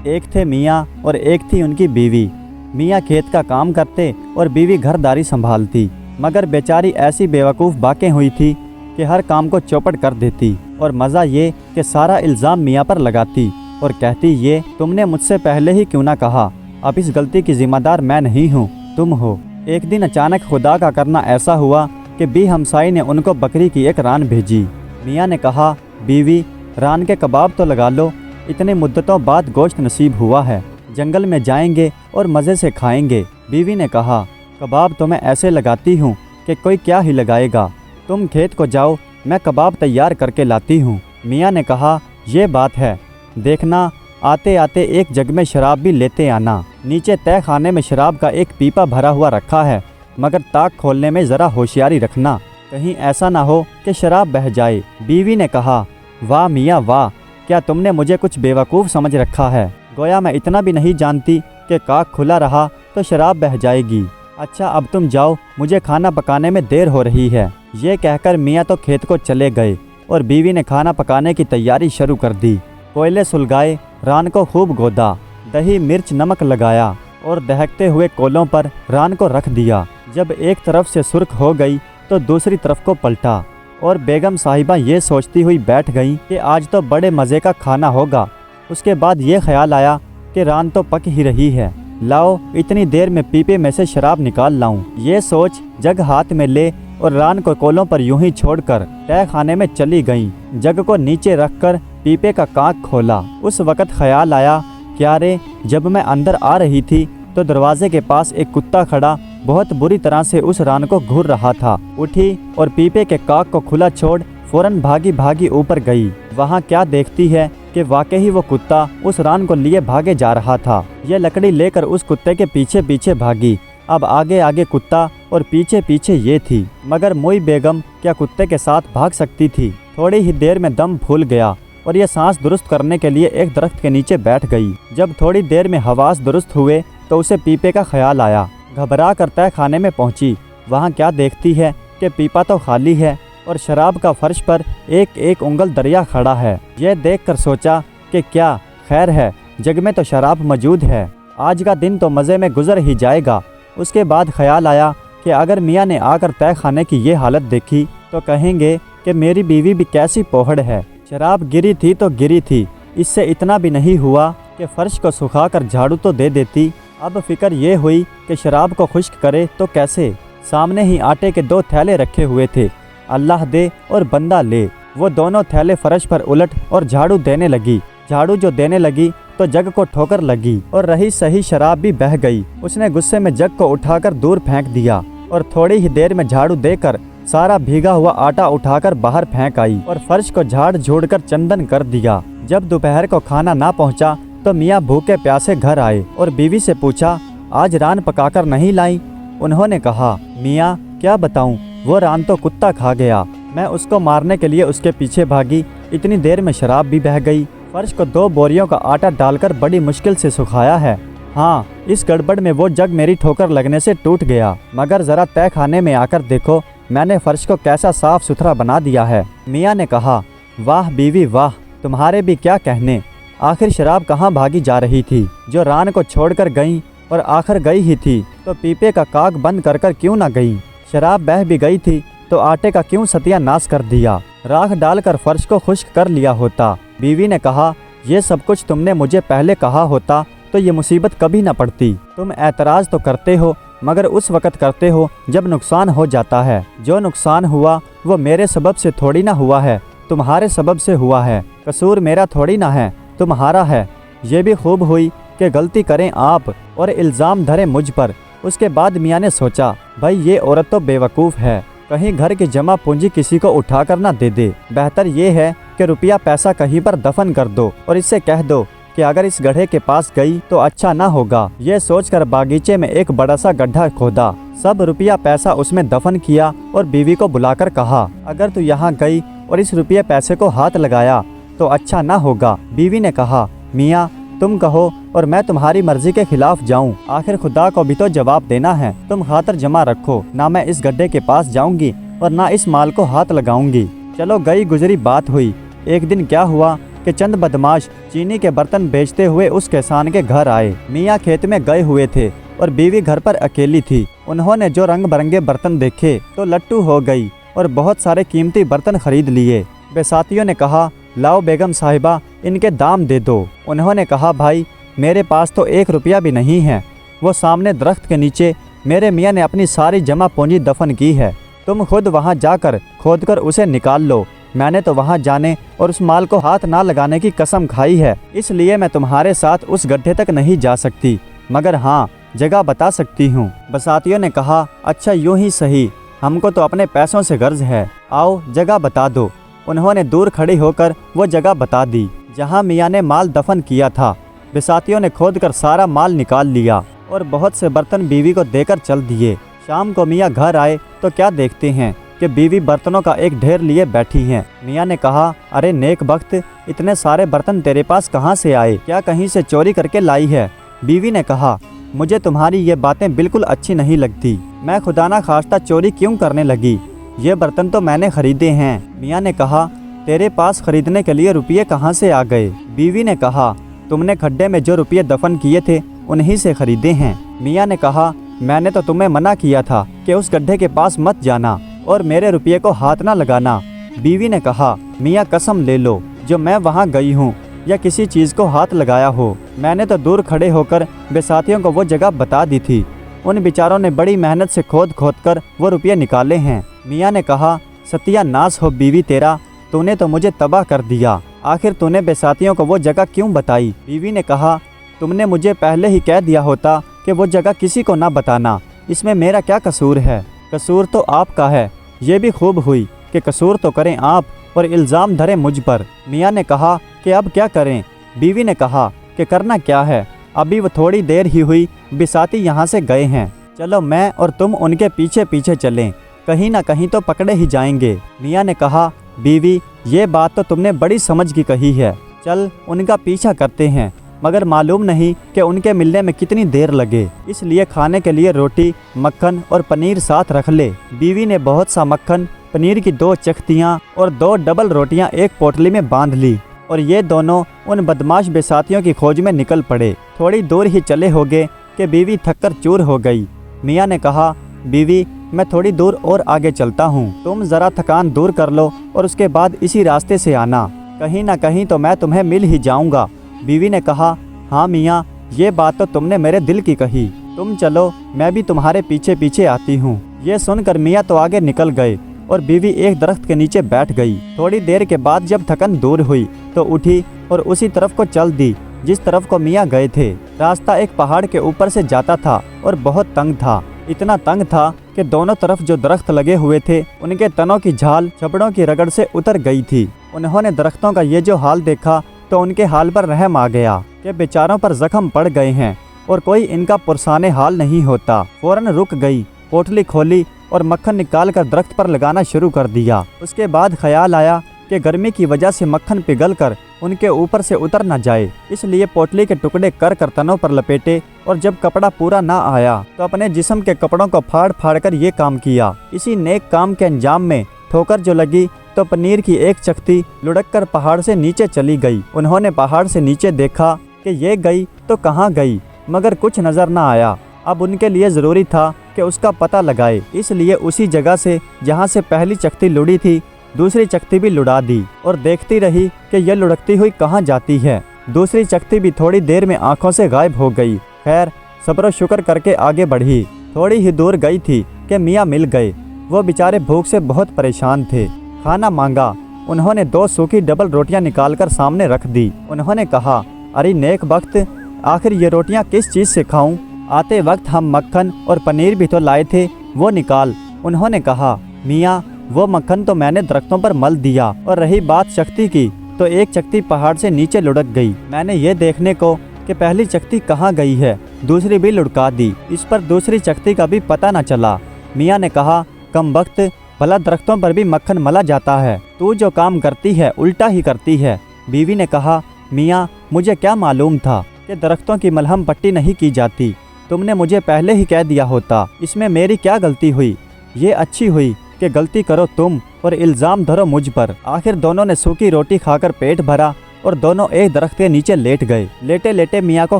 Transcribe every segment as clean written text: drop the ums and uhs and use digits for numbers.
ایک تھے میاں اور ایک تھی ان کی بیوی۔ میاں کھیت کا کام کرتے اور بیوی گھرداری سنبھالتی، مگر بیچاری ایسی بیوقوف باقیں ہوئی تھی کہ ہر کام کو چوپٹ کر دیتی، اور مزہ یہ کہ سارا الزام میاں پر لگاتی اور کہتی یہ تم نے مجھ سے پہلے ہی کیوں نہ کہا، اب اس غلطی کی ذمہ دار میں نہیں ہوں تم ہو۔ ایک دن اچانک خدا کا کرنا ایسا ہوا کہ بی ہمسائی نے ان کو بکری کی ایک ران بھیجی۔ میاں نے کہا بیوی ران کے کباب تو لگا لو، اتنے مدتوں بعد گوشت نصیب ہوا ہے، جنگل میں جائیں گے اور مزے سے کھائیں گے۔ بیوی نے کہا کباب تو میں ایسے لگاتی ہوں کہ کوئی کیا ہی لگائے گا، تم کھیت کو جاؤ میں کباب تیار کر کے لاتی ہوں۔ میاں نے کہا یہ بات ہے، دیکھنا آتے آتے ایک جگ میں شراب بھی لیتے آنا، نیچے تہہ خانے میں شراب کا ایک پیپا بھرا ہوا رکھا ہے، مگر تاک کھولنے میں ذرا ہوشیاری رکھنا، کہیں ایسا نہ ہو کہ شراب بہہ جائے۔ بیوی نے کہا واہ میاں واہ، کیا تم نے مجھے کچھ بیوقوف سمجھ رکھا ہے، گویا میں اتنا بھی نہیں جانتی کہ کاک کھلا رہا تو شراب بہہ جائے گی۔ اچھا اب تم جاؤ، مجھے کھانا پکانے میں دیر ہو رہی ہے۔ یہ کہہ کر میاں تو کھیت کو چلے گئے اور بیوی نے کھانا پکانے کی تیاری شروع کر دی۔ کوئلے سلگائے، ران کو خوب گودا، دہی مرچ نمک لگایا اور دہکتے ہوئے کولوں پر ران کو رکھ دیا۔ جب ایک طرف سے سرخ ہو گئی تو دوسری طرف کو پلٹا اور بیگم صاحبہ یہ سوچتی ہوئی بیٹھ گئیں کہ آج تو بڑے مزے کا کھانا ہوگا۔ اس کے بعد یہ خیال آیا کہ ران تو پک ہی رہی ہے، لاؤ اتنی دیر میں پیپے میں سے شراب نکال لاؤں۔ یہ سوچ جگ ہاتھ میں لے اور ران کو کولوں پر یوں ہی چھوڑ کر تہہ خانے میں چلی گئیں۔ جگ کو نیچے رکھ کر پیپے کا کانک کھولا۔ اس وقت خیال آیا کیا رے، جب میں اندر آ رہی تھی تو دروازے کے پاس ایک کتا کھڑا بہت بری طرح سے اس ران کو گھور رہا تھا۔ اٹھی اور پیپے کے کاک کو کھلا چھوڑ فوراً بھاگی بھاگی اوپر گئی۔ وہاں کیا دیکھتی ہے کہ واقعی وہ کتا اس ران کو لیے بھاگے جا رہا تھا۔ یہ لکڑی لے کر اس کتے کے پیچھے پیچھے بھاگی۔ اب آگے آگے کتا اور پیچھے پیچھے یہ تھی، مگر موئی بیگم کیا کتے کے ساتھ بھاگ سکتی تھی؟ تھوڑی ہی دیر میں دم پھول گیا اور یہ سانس درست کرنے کے لیے ایک درخت کے نیچے بیٹھ گئی۔ جب تھوڑی دیر میں حواس درست ہوئے تو اسے پیپے کا خیال آیا۔ گھبرا کر تہہ خانے میں پہنچی۔ وہاں کیا دیکھتی ہے کہ پیپا تو خالی ہے اور شراب کا فرش پر ایک ایک انگل دریا کھڑا ہے۔ یہ دیکھ کر سوچا کہ کیا خیر ہے، جگ میں تو شراب موجود ہے، آج کا دن تو مزے میں گزر ہی جائے گا۔ اس کے بعد خیال آیا کہ اگر میاں نے آ کر تہہ خانے کی یہ حالت دیکھی تو کہیں گے کہ میری بیوی بھی کیسی پوہڑ ہے، شراب گری تھی تو گری تھی، اس سے اتنا بھی نہیں ہوا کہ فرش کو سکھا کر جھاڑو تو دے دیتی۔ اب فکر یہ ہوئی کہ شراب کو خشک کرے تو کیسے؟ سامنے ہی آٹے کے 2 تھیلے رکھے ہوئے تھے، اللہ دے اور بندہ لے۔ وہ دونوں تھیلے فرش پر الٹ اور جھاڑو دینے لگی۔ جھاڑو جو دینے لگی تو جگ کو ٹھوکر لگی اور رہی صحیح شراب بھی بہہ گئی۔ اس نے غصے میں جگ کو اٹھا کر دور پھینک دیا اور تھوڑی ہی دیر میں جھاڑو دے کر سارا بھیگا ہوا آٹا اٹھا کر باہر پھینک آئی اور فرش کو جھاڑ جھوڑ کر چندن کر دیا۔ جب دوپہر کو کھانا نہ پہنچا تو میاں بھوکے پیاسے گھر آئے اور بیوی سے پوچھا آج ران پکا کر نہیں لائی؟ انہوں نے کہا میاں کیا بتاؤں، وہ ران تو کتا کھا گیا، میں اس کو مارنے کے لیے اس کے پیچھے بھاگی، اتنی دیر میں شراب بھی بہہ گئی، فرش کو 2 بوریوں کا آٹا ڈال کر بڑی مشکل سے سکھایا ہے، ہاں اس گڑبڑ میں وہ جگ میری ٹھوکر لگنے سے ٹوٹ گیا، مگر ذرا تہہ خانے میں آ کر دیکھو میں نے فرش کو کیسا صاف ستھرا بنا دیا ہے۔ میاں نے کہا واہ بیوی واہ، تمہارے بھی کیا کہنے، آخر شراب کہاں بھاگی جا رہی تھی جو ران کو چھوڑ کر گئیں، اور آخر گئی ہی تھی تو پیپے کا کاک بند کر کر کیوں نہ گئی؟ شراب بہہ بھی گئی تھی تو آٹے کا کیوں ستیہ ناش کر دیا؟ راکھ ڈال کر فرش کو خشک کر لیا ہوتا۔ بیوی نے کہا یہ سب کچھ تم نے مجھے پہلے کہا ہوتا تو یہ مصیبت کبھی نہ پڑتی۔ تم اعتراض تو کرتے ہو مگر اس وقت کرتے ہو جب نقصان ہو جاتا ہے، جو نقصان ہوا وہ میرے سبب سے تھوڑی نہ ہوا ہے، تمہارے سبب سے ہوا ہے، قصور میرا تھوڑی نہ ہے، تمہارا ہے۔ یہ بھی خوب ہوئی کہ غلطی کریں آپ اور الزام دھریں مجھ پر۔ اس کے بعد میاں نے سوچا بھائی یہ عورت تو بیوقوف ہے، کہیں گھر کی جمع پونجی کسی کو اٹھا کر نہ دے دے، بہتر یہ ہے کہ روپیہ پیسہ کہیں پر دفن کر دو اور اس سے کہہ دو کہ اگر اس گڑھے کے پاس گئی تو اچھا نہ ہوگا۔ یہ سوچ کر باغیچے میں ایک بڑا سا گڈھا کھودا، سب روپیہ پیسہ اس میں دفن کیا اور بیوی کو بلا کر کہا اگر تو یہاں گئی اور اس روپیہ پیسے کو ہاتھ لگایا تو اچھا نہ ہوگا۔ بیوی نے کہا میاں تم کہو اور میں تمہاری مرضی کے خلاف جاؤں، آخر خدا کو بھی تو جواب دینا ہے، تم خاطر جمع رکھو، نہ میں اس گڈھے کے پاس جاؤں گی اور نہ اس مال کو ہاتھ لگاؤں گی۔ چلو گئی گزری بات ہوئی۔ ایک دن کیا ہوا کہ कि चंद बदमाश चीनी के बर्तन बेचते हुए उस किसान के घर आए। मियाँ खेत में गए हुए थे और बीवी घर पर अकेली थी। उन्होंने जो रंग बिरंगे बर्तन देखे तो लट्टू हो गई और बहुत सारे कीमती बर्तन खरीद लिए। बेसातियों ने कहा, लाओ बेगम साहिबा, इनके दाम दे दो। उन्होंने कहा, भाई मेरे पास तो 1 रुपया भी नहीं है। वो सामने दरख्त के नीचे मेरे मियाँ ने अपनी सारी जमा पूंजी दफन की है। तुम खुद वहाँ जाकर खोदकर उसे निकाल लो। मैंने तो वहाँ जाने और उस माल को हाथ ना लगाने की कसम खाई है, इसलिए मैं तुम्हारे साथ उस गड्ढे तक नहीं जा सकती, मगर हाँ जगह बता सकती हूँ। बसातियों ने कहा, अच्छा यूँ ही सही, हमको तो अपने पैसों से गर्ज है, आओ जगह बता दो। उन्होंने दूर खड़ी होकर वो जगह बता दी जहाँ मियाँ ने माल दफन किया था। बसातियों ने खोदकर सारा माल निकाल लिया और बहुत से बर्तन बीवी को देकर चल दिए। शाम को मियाँ घर आए तो क्या देखते हैं कि बीवी बर्तनों का एक ढेर लिए बैठी हैं। मियाँ ने कहा, अरे नेक बख्त, इतने सारे बर्तन तेरे पास कहाँ से आए? क्या कहीं से चोरी करके लाई है? बीवी ने कहा, मुझे तुम्हारी ये बातें बिल्कुल अच्छी नहीं लगती। मैं खुदा ना खास्ता चोरी क्यों करने लगी? ये बर्तन तो मैंने खरीदे हैं। मियाँ ने कहा, तेरे पास खरीदने के लिए रुपये कहाँ से आ गए? बीवी ने कहा, तुमने खड्डे में जो रुपये दफन किए थे उन्हीं से खरीदे हैं। मियाँ ने कहा, मैंने तो तुम्हें मना किया था कि उस गड्ढे के पास मत जाना और मेरे रुपये को हाथ ना लगाना। बीवी ने कहा, मियाँ कसम ले लो, जो मैं वहाँ गई हूँ या किसी चीज़ को हाथ लगाया हो, मैंने तो दूर खड़े होकर बेसातियों को वो जगह बता दी थी। उन बेचारों ने बड़ी मेहनत से खोद कर वो रुपये निकाले हैं। मियाँ ने कहा, सत्यानाश हो बीवी तेरा, तूने तो मुझे तबाह कर दिया। आखिर तूने बेसातियों को वो जगह क्यों बताई? बीवी ने कहा, तुमने मुझे पहले ही कह दिया होता कि वो जगह किसी को ना बताना, इसमें मेरा क्या कसूर है? कसूर तो आपका है। ये भी खूब हुई कि कसूर तो करें आप और इल्ज़ाम धरें मुझ पर। मियाँ ने कहा कि अब क्या करें? बीवी ने कहा कि करना क्या है, अभी वो थोड़ी देर ही हुई बिसाती यहाँ से गए हैं, चलो मैं और तुम उनके पीछे पीछे चलें, कहीं ना कहीं तो पकड़े ही जाएंगे। मियाँ ने कहा, बीवी ये बात तो तुमने बड़ी समझ की कही है, चल उनका पीछा करते हैं, मगर मालूम नहीं कि उनके मिलने में कितनी देर लगे, इसलिए खाने के लिए रोटी, मक्खन और पनीर साथ रख ले। बीवी ने बहुत सा मक्खन, पनीर की 2 चख्तियाँ और 2 डबल रोटियाँ एक पोटली में बांध ली और ये दोनों उन बदमाश बेसातियों की खोज में निकल पड़े। थोड़ी दूर ही चले होगे कि बीवी थककर चूर हो गई। मियाँ ने कहा, बीवी मैं थोड़ी दूर और आगे चलता हूँ, तुम ज़रा थकान दूर कर लो और उसके बाद इसी रास्ते से आना, कहीं ना कहीं तो मैं तुम्हें मिल ही जाऊँगा। बीवी ने कहा, हाँ मियाँ ये बात तो तुमने मेरे दिल की कही, तुम चलो मैं भी तुम्हारे पीछे पीछे आती हूँ। ये सुनकर मियाँ तो आगे निकल गए और बीवी एक दरख्त के नीचे बैठ गई। थोड़ी देर के बाद जब थकन दूर हुई तो उठी और उसी तरफ को चल दी जिस तरफ को मियाँ गए थे। रास्ता एक पहाड़ के ऊपर से जाता था और बहुत तंग था, इतना तंग था कि दोनों तरफ जो दरख्त लगे हुए थे उनके तनों की झाल छपड़ों की रगड़ से उतर गई थी। उन्होंने दरख्तों का ये जो हाल देखा तो उनके हाल पर रहम आ गया कि बेचारों पर जख्म पड़ गए हैं और कोई इनका पुरसाने हाल नहीं होता। फौरन रुक गई, पोटली खोली और मक्खन निकाल कर दरख्त पर लगाना शुरू कर दिया। उसके बाद ख्याल आया कि गर्मी की वजह से मक्खन पिघल कर उनके ऊपर से उतर न जाए, इसलिए पोटली के टुकड़े कर तनों पर लपेटे और जब कपड़ा पूरा ना आया तो अपने जिस्म के कपड़ों को फाड़ फाड़ कर ये काम किया। इसी नेक काम के अंजाम में ठोकर जो लगी तो पनीर की एक चख्ती लुढ़क कर पहाड़ से नीचे चली गई। उन्होंने पहाड़ से नीचे देखा कि ये गई तो कहाँ गई, मगर कुछ नज़र ना आया। अब उनके लिए ज़रूरी था कि उसका पता लगाए, इसलिए उसी जगह से जहाँ से पहली चख्ती लुढ़ी थी दूसरी चख्ती भी लुढ़ा दी और देखती रही कि यह लुढ़कती हुई कहाँ जाती है। दूसरी चख्ती भी थोड़ी देर में आंखों से गायब हो गई। खैर सब्र शुक्र करके आगे बढ़ी। थोड़ी ही दूर गई थी कि मियाँ मिल गए। वो बेचारे भूख से बहुत परेशान थे। खाना मांगा। उन्होंने 2 सूखी डबल रोटियां निकालकर सामने रख दी। उन्होंने कहा, अरे नेक बख्त, आखिर ये रोटियां किस चीज़ से खाऊं? आते वक्त हम मक्खन और पनीर भी तो लाए थे, वो निकाल। उन्होंने कहा, मियाँ वो मक्खन तो मैंने दरख्तों पर मल दिया और रही बात चख्ती की तो एक चख्ती पहाड़ से नीचे लुढ़क गई। मैंने ये देखने को कि पहली चख्ती कहाँ गई है दूसरी भी लुढ़का दी, इस पर दूसरी चख्ती का भी पता न चला। मियाँ ने कहा, कम वक्त, भला दरख्तों पर भी मक्खन मला जाता है, तू जो काम करती है उल्टा ही करती है। बीवी ने कहा, मियाँ मुझे क्या मालूम था कि दरख्तों की मलहम पट्टी नहीं की जाती, तुमने मुझे पहले ही कह दिया होता, इसमें मेरी क्या गलती हुई? ये अच्छी हुई कि गलती करो तुम और इल्ज़ाम धरो मुझ पर। आखिर दोनों ने सूखी रोटी खाकर पेट भरा और दोनों एक दरख्त के नीचे लेट गए। लेटे लेटे मियाँ को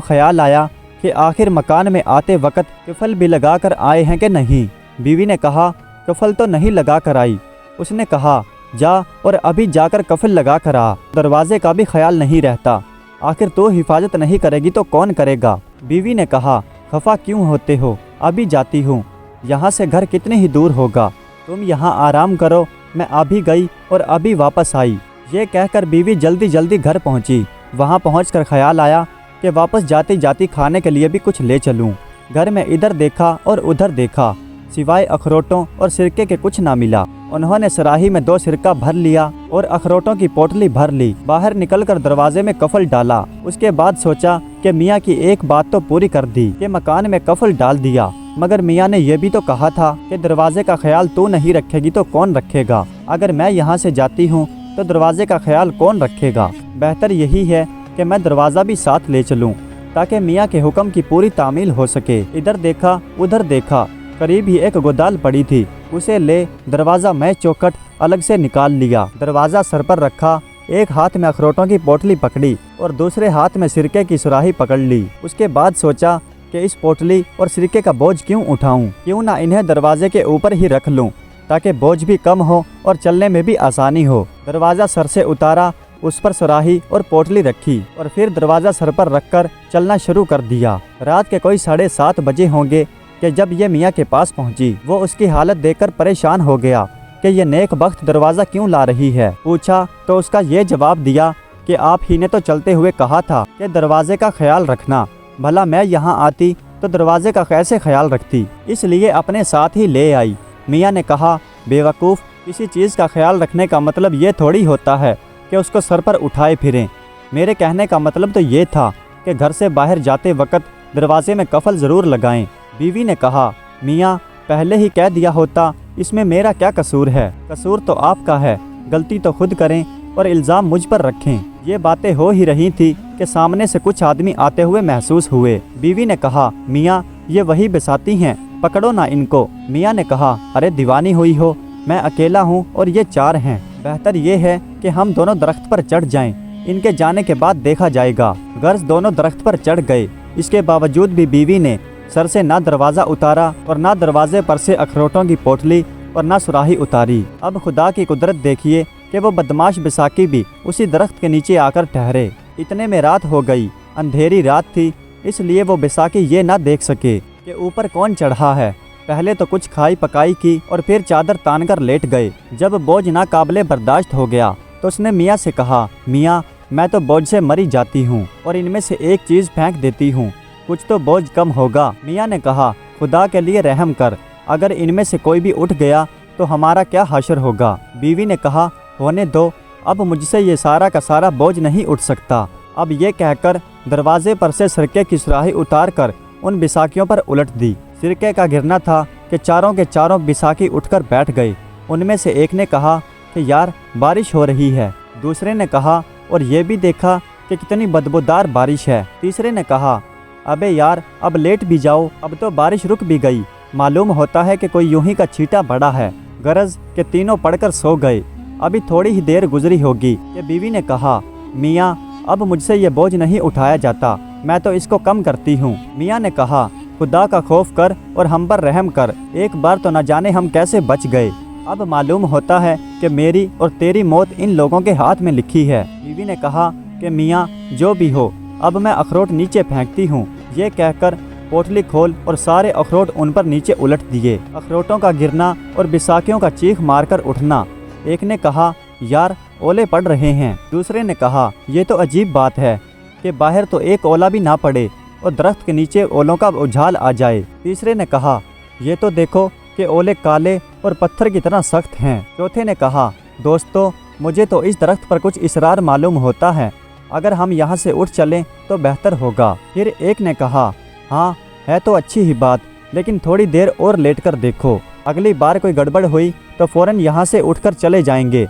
ख्याल आया कि आखिर मकान में आते वक्त कफल भी लगा कर आए हैं कि नहीं। बीवी ने कहा, कफल तो नहीं लगा कर आई। उसने कहा, जा और अभी जाकर कफल लगा कर आ, दरवाजे का भी ख्याल नहीं रहता, आखिर तो हिफाजत नहीं करेगी तो कौन करेगा। बीवी ने कहा, खफा क्यों होते हो, अभी जाती हूँ, यहाँ से घर कितने ही दूर होगा, तुम यहाँ आराम करो। मैं अभी गई और अभी वापस आई। ये कहकर बीवी जल्दी जल्दी घर पहुँची। वहाँ पहुँचकर ख्याल आया कि वापस जाती जाती खाने के लिए भी कुछ ले चलूँ। घर में इधर देखा और उधर देखा, सिवाय अखरोटों और सिरके के कुछ ना मिला। उन्होंने सराही में 2 सिरका भर लिया और अखरोटों की पोटली भर ली। बाहर निकलकर दरवाजे में कफल डाला। उसके बाद सोचा कि मियाँ की एक बात तो पूरी कर दी कि मकान में कफल डाल दिया, मगर मियाँ ने यह भी तो कहा था कि दरवाजे का ख्याल तू नहीं रखेगी तो कौन रखेगा। अगर मैं यहाँ से जाती हूँ तो दरवाजे का ख्याल कौन रखेगा। बेहतर यही है कि मैं दरवाज़ा भी साथ ले चलूँ ताकि मियाँ के हुक्म की पूरी तामील हो सके। इधर देखा उधर देखा, करीब ही एक गोदाल पड़ी थी, उसे ले दरवाज़ा में चौखट अलग से निकाल लिया। दरवाज़ा सर पर रखा, एक हाथ में अखरोटों की पोटली पकड़ी और दूसरे हाथ में सिरके की सुराही पकड़ ली। उसके बाद सोचा कि इस पोटली और सिरके का बोझ क्यों उठाऊं, क्यों ना इन्हें दरवाजे के ऊपर ही रख लूं ताकि बोझ भी कम हो और चलने में भी आसानी हो। दरवाज़ा सर से उतारा, उस पर सुराही और पोटली रखी और फिर दरवाज़ा सर पर रखकर चलना शुरू कर दिया। रात के कोई 7:30 बजे होंगे कि जब ये मियाँ के पास पहुँची। वो उसकी हालत देखकर परेशान हो गया कि ये नेक बख्त दरवाज़ा क्यों ला रही है। पूछा तो उसका ये जवाब दिया कि आप ही ने तो चलते हुए कहा था कि दरवाजे का ख्याल रखना, भला मैं यहाँ आती तो दरवाजे का कैसे ख्याल रखती, इसलिए अपने साथ ही ले आई। मियाँ ने कहा, बेवकूफ़, किसी चीज़ का ख्याल रखने का मतलब ये थोड़ी होता है कि उसको सर पर उठाए फिरें। मेरे कहने का मतलब तो ये था कि घर से बाहर जाते वक्त दरवाजे में कफल ज़रूर लगाएं। बीवी ने कहा, मियाँ पहले ही कह दिया होता, इसमें मेरा क्या कसूर है। कसूर तो आपका है, गलती तो खुद करें और इल्ज़ाम मुझ पर रखें। ये बातें हो ही रही थी कि सामने से कुछ आदमी आते हुए महसूस हुए। बीवी ने कहा, मियाँ ये वही बिसाती हैं, पकड़ो ना इनको। मियाँ ने कहा, अरे दीवानी हुई हो, मैं अकेला हूँ और ये 4 हैं। बेहतर ये है कि हम दोनों दरख्त पर चढ़ जाएं, इनके जाने के बाद देखा जाएगा। गर्ज दोनों दरख्त पर चढ़ गए। इसके बावजूद भी बीवी ने सर से ना दरवाज़ा उतारा और ना दरवाजे पर से अखरोटों की पोटली और ना सुराही उतारी। अब खुदा की कुदरत देखिए कि वो बदमाश बिसाकी भी उसी दरख्त के नीचे आकर ठहरे। इतने में रात हो गई, अंधेरी रात थी, इसलिए वो बिसाकी ये ना देख सके कि ऊपर कौन चढ़ा है। पहले तो कुछ खाई पकाई की और फिर चादर तान कर लेट गए। जब बोझ ना काबिले बर्दाश्त हो गया तो उसने मियाँ से कहा, मियाँ मैं तो बोझ से मरी जाती हूँ और इनमें से एक चीज़ फेंक देती हूँ, कुछ तो बोझ कम होगा। मियाँ ने कहा, खुदा के लिए रहम कर, अगर इनमें से कोई भी उठ गया तो हमारा क्या हाशर होगा। बीवी ने कहा, होने दो, अब मुझसे ये सारा का सारा बोझ नहीं उठ सकता। अब ये कहकर दरवाजे पर से सिरके की सुराही उतार कर उन बिसाकियों पर उलट दी। सिरके का गिरना था कि चारों के चारों बिसाकी उठकर बैठ गए। उनमें से एक ने कहा कि यार बारिश हो रही है। दूसरे ने कहा, और ये भी देखा कि कितनी बदबूदार बारिश है। तीसरे ने कहा, अबे यार अब लेट भी जाओ, अब तो बारिश रुक भी गई, मालूम होता है कि कोई यूं ही का छींटा पड़ा है। गरज के तीनों पढ़कर सो गए। अभी थोड़ी ही देर गुजरी होगी कि बीवी ने कहा, मियाँ अब मुझसे ये बोझ नहीं उठाया जाता, मैं तो इसको कम करती हूँ। मियाँ ने कहा, खुदा का खौफ कर और हम पर रहम कर, एक बार तो न जाने हम कैसे बच गए। अब मालूम होता है कि मेरी और तेरी मौत इन लोगों के हाथ में लिखी है। बीवी ने कहा कि मियाँ जो भी हो, अब मैं अखरोट नीचे फेंकती हूँ। ये कहकर पोटली खोल और सारे अखरोट उन पर नीचे उलट दिए। अखरोटों का गिरना और बिसाकियों का चीख मारकर उठना। एक ने कहा, यार ओले पड़ रहे हैं। दूसरे ने कहा, ये तो अजीब बात है कि बाहर तो एक ओला भी ना पड़े और दरख्त के नीचे ओलों का उछाल आ जाए। तीसरे ने कहा, ये तो देखो कि ओले काले और पत्थर की तरह सख्त हैं। चौथे ने कहा, दोस्तों मुझे तो इस दरख्त पर कुछ इसरार मालूम होता है, अगर हम यहाँ से उठ चलें तो बेहतर होगा। फिर एक ने कहा, हाँ है तो अच्छी ही बात, लेकिन थोड़ी देर और लेट कर देखो, अगली बार कोई गड़बड़ हुई तो फ़ौरन यहाँ से उठकर चले जाएंगे।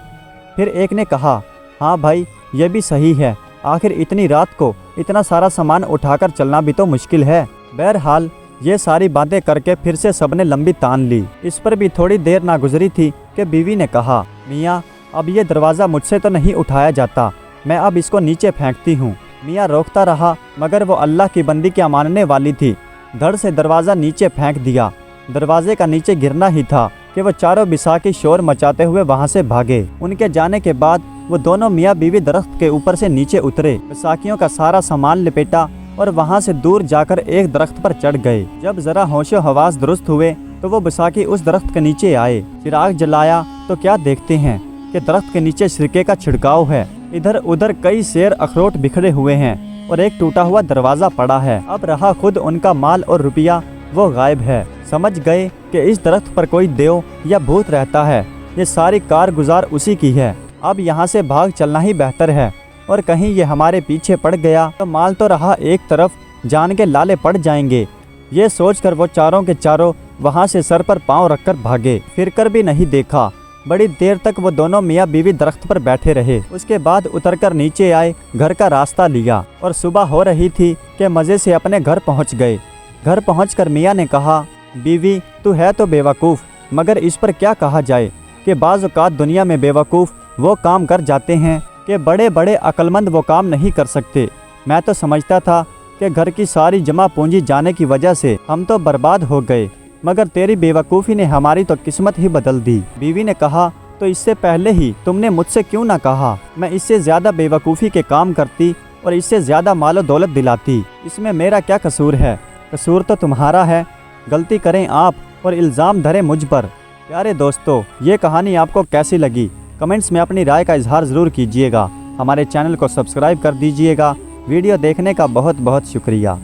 फिर एक ने कहा, हाँ भाई ये भी सही है, आखिर इतनी रात को इतना सारा सामान उठाकर चलना भी तो मुश्किल है। बहरहाल ये सारी बातें करके फिर से सबने लंबी तान ली। इस पर भी थोड़ी देर ना गुजरी थी कि बीवी ने कहा, मियाँ अब ये दरवाज़ा मुझसे तो नहीं उठाया जाता, मैं अब इसको नीचे फेंकती हूँ। मियाँ रोकता रहा मगर वो अल्लाह की बंदी क्या मानने वाली थी। धड़ से दरवाज़ा नीचे फेंक दिया। दरवाजे का नीचे गिरना ही था कि वो चारों बिसाकी शोर मचाते हुए वहाँ से भागे। उनके जाने के बाद वो दोनों मियाँ बीवी दरख्त के ऊपर से नीचे उतरे, बिसाखियों का सारा सामान लिपेटा और वहाँ से दूर जाकर एक दरख्त पर चढ़ गए। जब जरा होशो हवास दुरुस्त हुए तो वो बिसाखी उस दरख्त के नीचे आए। चिराग जलाया तो क्या देखते हैं कि दरख्त के नीचे सिरके का छिड़काव है। इधर उधर कई सेर अखरोट बिखरे हुए हैं और एक टूटा हुआ दरवाज़ा पड़ा है। अब रहा खुद उनका माल और रुपया, वो गायब है। समझ गए कि इस दरख्त पर कोई देव या भूत रहता है। ये सारी कारगुजार उसी की है। अब यहाँ से भाग चलना ही बेहतर है, और कहीं ये हमारे पीछे पड़ गया तो माल तो रहा एक तरफ, जान के लाले पड़ जाएंगे। ये सोचकर वो चारों के चारों वहाँ से सर पर पाँव रखकर भागे। फिर कर भी नहीं देखा। बड़ी देर तक वो दोनों मियाँ बीवी दरख्त पर बैठे रहे। उसके बाद उतरकर नीचे आए, घर का रास्ता लिया और सुबह हो रही थी कि मज़े से अपने घर पहुँच गए। घर पहुँचकर मियाँ ने कहा, बीवी तू है तो बेवकूफ़, मगर इस पर क्या कहा जाए कि बाज़ औक़ात दुनिया में बेवकूफ़ वो काम कर जाते हैं कि बड़े बड़े अक्लमंद वो काम नहीं कर सकते। मैं तो समझता था कि घर की सारी जमा पूंजी जाने की वजह से हम तो बर्बाद हो गए, मगर तेरी बेवकूफ़ी ने हमारी तो किस्मत ही बदल दी। बीवी ने कहा, तो इससे पहले ही तुमने मुझसे क्यों ना कहा? मैं इससे ज़्यादा बेवकूफ़ी के काम करती और इससे ज़्यादा मालो दौलत दिलाती। इसमें मेरा क्या कसूर है? कसूर तो तुम्हारा है। गलती करें आप और इल्ज़ाम धरें मुझ पर। प्यारे दोस्तों, ये कहानी आपको कैसी लगी? कमेंट्स में अपनी राय का इजहार ज़रूर कीजिएगा। हमारे चैनल को सब्सक्राइब कर दीजिएगा। वीडियो देखने का बहुत बहुत शुक्रिया।